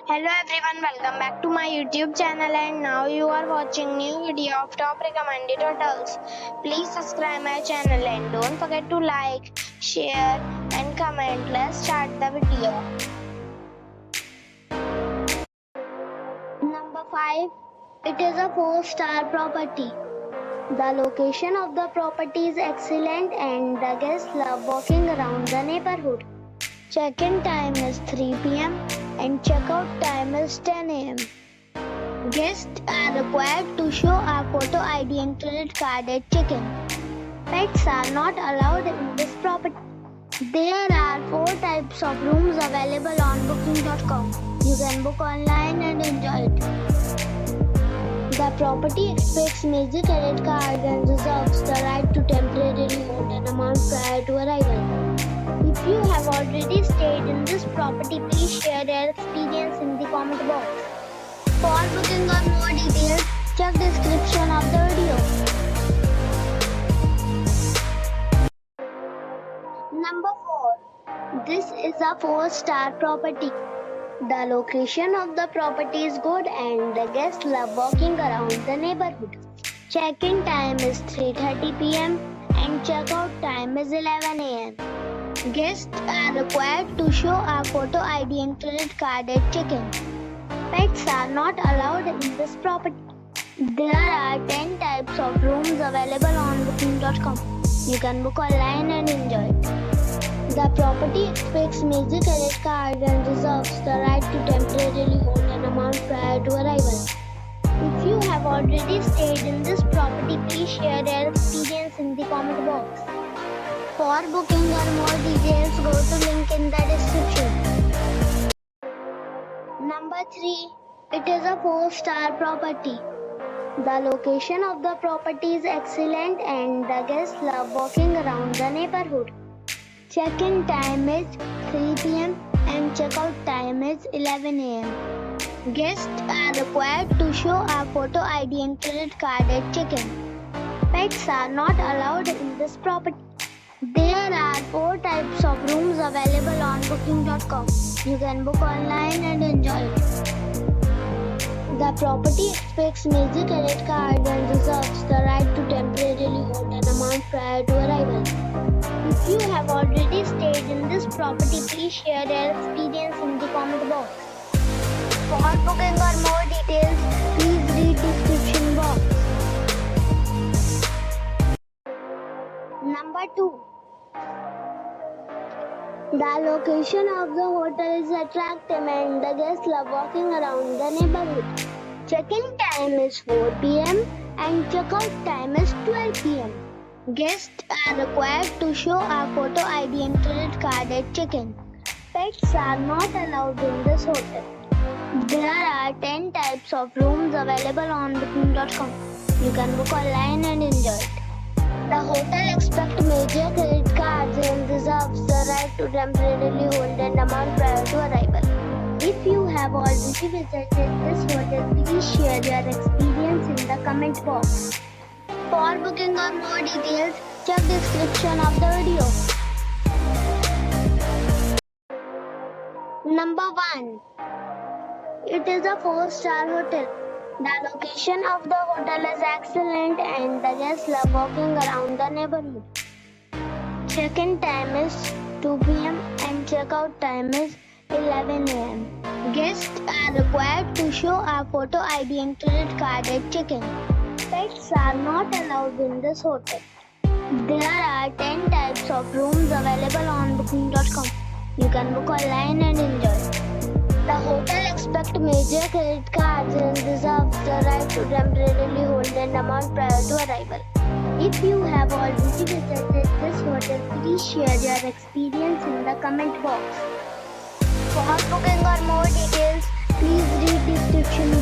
Hello everyone, welcome back to my YouTube channel and now you are watching new video of top recommended hotels. Please subscribe my channel and don't forget to like, share and comment. Let's start the video. Number 5. It is a 4-star property. The location of the property is excellent and the guests love walking around the neighborhood. Check-in time is 3 p.m. and check-out time is 10 a.m. Guests are required to show a photo ID and credit card at check-in. Pets are not allowed in this property. There are 4 types of rooms available on booking.com. You can book online and enjoy it. The property expects major credit cards and reserves the right to temporarily hold an amount prior to arrival. If you have already stayed in this property, please share your experience in the comment box. For booking or more details, check description of the video. Number 4. This is a 4-star property. The location of the property is good and the guests love walking around the neighborhood. Check-in time is 3:30 p.m. and check-out time is 11 a.m. Guests are required to show a photo ID and credit card at check-in. Pets are not allowed in this property. There are 10 types of rooms available on booking.com. You can book online and enjoy it. The property expects major credit cards and reserves the right to temporarily hold an amount prior to arrival. If you have already stayed in this property, please share your experience in the comment box. For booking or more details, go to link in the description. Number 3. It is a 4-star property. The location of the property is excellent and the guests love walking around the neighborhood. Check-in time is 3 p.m. and check-out time is 11 a.m. Guests are required to show a photo ID and credit card at check-in. Pets are not allowed in this property. There are 4 types of rooms available on booking.com. You can book online and enjoy it. The property expects major credit cards and reserves the right to temporarily hold an amount prior to arrival. If you have already stayed in this property, please share your experience in the comment box. For booking or more details, please read description box. Number 2. The location of the hotel is attractive and the guests love walking around the neighborhood. Check-in time is 4 p.m. and check-out time is 12 p.m. Guests are required to show a photo ID and credit card at check-in. Pets are not allowed in this hotel. There are 10 types of rooms available on booking.com. You can book online and enjoy it. The hotel expects major credit cards and reserves the right to temporarily hold an amount prior to arrival. If you have already visited this hotel, please share your experience in the comment box. For booking or more details, check description of the video. Number 1. It is a 4-star hotel. The location of the hotel is excellent and the guests love walking around the neighborhood. Check-in time is 2 p.m. and check-out time is 11 a.m. Guests are required to show a photo ID and credit card at check-in. Pets are not allowed in this hotel. There are 10 types of rooms available on booking.com. You can book online and enjoy it. The hotel expects major credit cards and reserves the right to temporarily hold an amount prior to arrival. If you have already visited this hotel, please share your experience in the comment box. For booking or more details, please read description